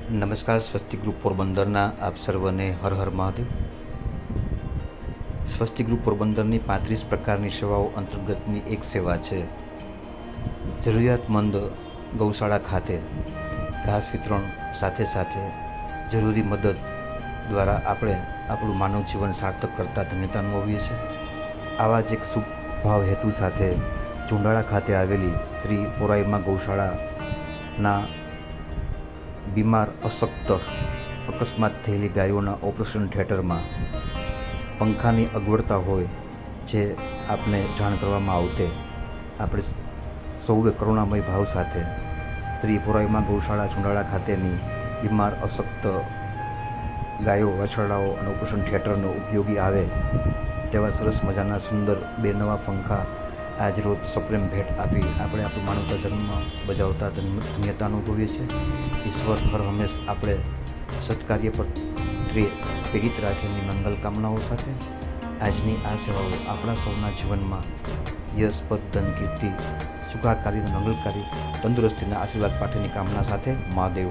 નમસ્કાર. સ્વસ્તિક ગ્રુપ પોરબંદરના આપ સર્વને હર હર મહાદેવ. સ્વસ્તિક ગ્રુપ પોરબંદરની 35 પ્રકારની સેવાઓ અંતર્ગતની એક સેવા છે જરૂરિયાતમંદ ગૌશાળા ખાતે ઘાસ વિતરણ સાથે સાથે જરૂરી મદદ દ્વારા આપણે આપણું માનવ જીવન સાર્થક કરતા ધન્યતા અનુભવીએ છીએ. આવા જ એક શુભ ભાવ હેતુ સાથે ચુંડાળા ખાતે આવેલી શ્રી પોરાઈમાં ગૌશાળાના બીમાર અશક્ત અકસ્માત થયેલી ગાયોના ઓપરેશન થિયેટરમાં પંખાની અગવડતા હોય જે આપને જાણ કરવામાં આવતે આપણે સૌએ કરુણામય ભાવ સાથે શ્રી પોરાઈમાં ગૌશાળા ચુંડાળા ખાતેની બીમાર અશક્ત ગાયો વાછરડાઓ અને ઓપરેશન થિયેટરનો ઉપયોગી આવે તેવા સરસ મજાના સુંદર 2 નવા પંખા આજ રોજ સપ્રેમ ભેટ આપી આપણે આપણું માનવતા જન્મ બજાવતા ધન્યતા અનુભવીએ છીએ. ઈશ્વર હર હંમેશ આપણે સત્કાર્ય પર પ્રેરિત રાખેની મંગલ કામનાઓ સાથે આજની આ સેવાઓ આપણા સૌના જીવનમાં યશ પદ ધન કીર્તિ સુખાકારી મંગલકારી તંદુરસ્તીના આશીર્વાદ પાઠવની કામના સાથે મહાદેવ.